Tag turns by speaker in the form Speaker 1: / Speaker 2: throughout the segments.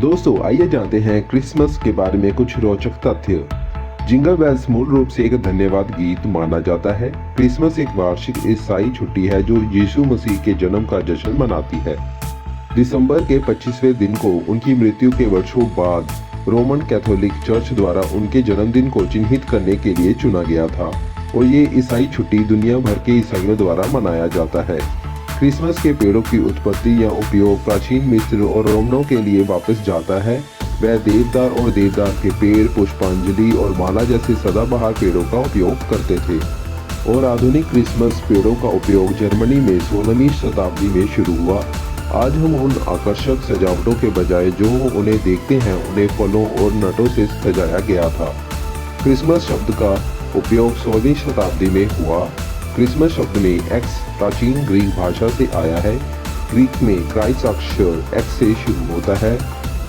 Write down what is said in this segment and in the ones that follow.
Speaker 1: दोस्तों आइए जानते हैं क्रिसमस के बारे में कुछ रोचक तथ्य। जिंगल बेल्स मूल रूप से एक धन्यवाद गीत माना जाता है। क्रिसमस एक वार्षिक ईसाई छुट्टी है जो यीशु मसीह के जन्म का जश्न मनाती है। दिसंबर के 25वें दिन को उनकी मृत्यु के वर्षों बाद रोमन कैथोलिक चर्च द्वारा उनके जन्मदिन को चिन्हित करने के लिए चुना गया था और ये ईसाई छुट्टी दुनिया भर के ईसाइयों द्वारा मनाया जाता है। क्रिसमस के पेड़ों की उत्पत्ति या उपयोग प्राचीन मिस्र और रोमनों के लिए वापस जाता है। वह देवदार और देवदार के पेड़, पुष्पांजलि और माला जैसे सदाबहार पेड़ों का उपयोग करते थे और आधुनिक क्रिसमस पेड़ों का उपयोग जर्मनी में 16वीं शताब्दी में शुरू हुआ। आज हम उन आकर्षक सजावटों के बजाय जो उन्हें देखते हैं उन्हें फलों और नटों से सजाया गया था। क्रिसमस शब्द का उपयोग 16वीं शताब्दी में हुआ। क्रिसमस शब्द में एक्स प्राचीन ग्रीक भाषा से आया है। ग्रीक में क्राइस्ट अक्षर एक्स से शुरू होता है,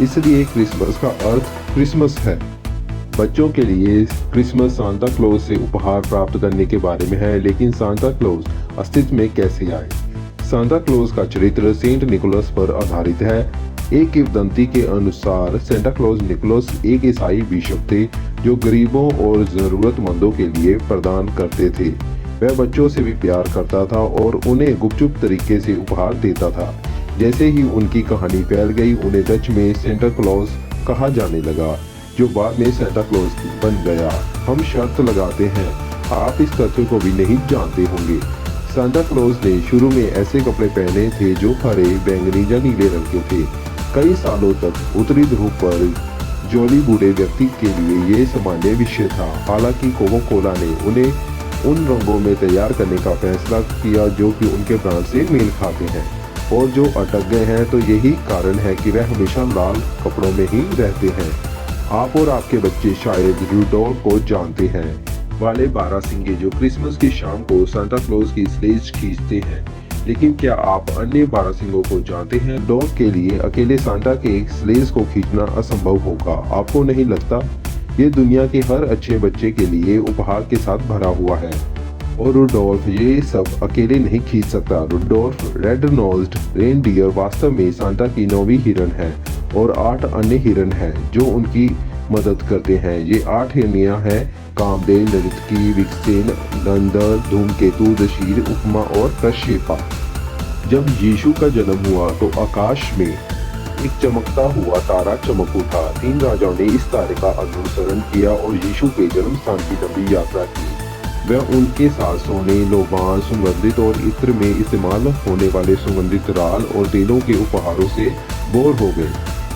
Speaker 1: इसलिए क्रिसमस का अर्थ क्रिसमस है। बच्चों के लिए क्रिसमस सांता क्लॉज से उपहार प्राप्त करने के बारे में है, लेकिन सांता क्लॉज अस्तित्व में कैसे आए? सांता क्लॉज का चरित्र सेंट निकोलस पर आधारित है। एक किंवदंती के अनुसार सेंटा क्लॉज निकोलस एक ईसाई बिशप थे जो गरीबों और जरूरतमंदों के लिए प्रदान करते थे। वह बच्चों से भी प्यार करता था और उन्हें गुपचुप तरीके से उपहार देता था। जैसे ही उनकी कहानी फैल गई, उन्हें डच में सेंटा क्लॉज कहा जाने लगा, जो बाद में सेंटा क्लॉज बन गया। हम शर्त लगाते हैं आप इस तथ्य को भी नहीं जानते होंगे। सांता क्लॉज ने शुरू में ऐसे कपड़े पहने थे जो हरे, बैंगनी या नीले रंग के थे। कई सालों तक उत्तरी ध्रुव पर जॉली बूढ़े व्यक्ति के लिए ये सामान्य विषय था। हालांकि कोका कोला ने उन्हें उन रंगों में तैयार करने का फैसला किया जो कि उनके ब्रांड से मेल खाते हैं, और जो अटक गए हैं तो यही कारण है कि वह हमेशा लाल कपड़ों में ही रहते हैं। आप और आपके बच्चे शायद रूडोल्फ को जानते हैं, वाले बारहसिंगे जो क्रिसमस की शाम को सांता क्लॉज की स्लेज खींचते हैं। लेकिन क्या आप अन्य बारहसिंगों को जानते हैं? रूडोल्फ के लिए अकेले सांता के स्लेज को खींचना असंभव होगा। आपको नहीं लगता? ये दुनिया के हर अच्छे बच्चे के लिए उपहार के साथ भरा हुआ है और रूडोल्फ ये सब अकेले नहीं खींच सकता। रूडोल्फ रेड नोज्ड रेनडियर वास्तव में सांता की 9वीं हिरन है और 8 अन्य हिरन हैं जो उनकी मदद करते हैं। ये 8 हिरनियां हैं कामदेव, ललितकी, विक्सेन, नंदर, धूमकेतु, दशीर, उपमा और प्रक्षेपा। जब यीशु का जन्म हुआ तो आकाश में एक चमकता हुआ तारा चमक उठा। 3 राजाओं ने इस तारे का अनुसरण किया और यीशु के जन्म स्थान की लंबी यात्रा की। वह उनके साथ सोने, लोबान, सुगंधित और इत्र में इस्तेमाल होने वाले सुगंधित राल और तेलों के उपहारों से बोर हो गए।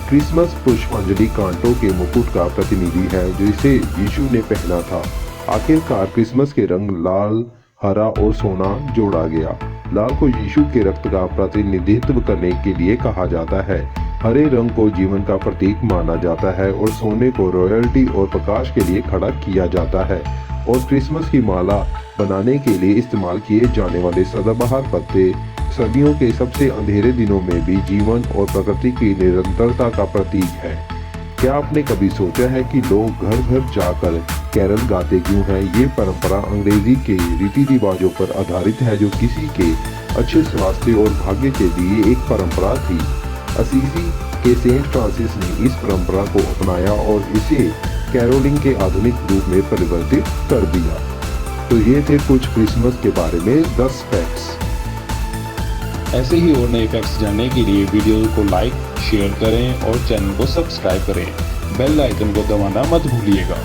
Speaker 1: क्रिसमस पुष्पांजलि कांटों के मुकुट का प्रतिनिधि है जिसे यीशु ने पहना था। आखिरकार क्रिसमस के रंग लाल, हरा और सोना जोड़ा गया। लाल को यीशु के रक्त का प्रतिनिधित्व करने के लिए कहा जाता है। हरे रंग को जीवन का प्रतीक माना जाता है और सोने को रॉयल्टी और प्रकाश के लिए खड़ा किया जाता है। और क्रिसमस की माला बनाने के लिए इस्तेमाल किए जाने वाले सदाबहार पत्ते सर्दियों के सबसे अंधेरे दिनों में भी जीवन और प्रकृति की निरंतरता का प्रतीक है। क्या आपने कभी सोचा है कि लोग घर घर जाकर कैरल गाते क्यों हैं? ये परंपरा अंग्रेजी के रीति रिवाजों पर आधारित है जो किसी के अच्छे स्वास्थ्य और भाग्य के लिए एक परंपरा थी। असीसी के सेंट फ्रांसिस ने इस परंपरा को अपनाया और इसे कैरोलिंग के आधुनिक रूप में परिवर्तित कर दिया। तो ये थे कुछ क्रिसमस के बारे में 10 फैक्ट्स।
Speaker 2: ऐसे ही और नए फैक्ट्स जानने के लिए वीडियो को लाइक, शेयर करें और चैनल को सब्सक्राइब करें। बेल आइकन को दबाना मत भूलिएगा।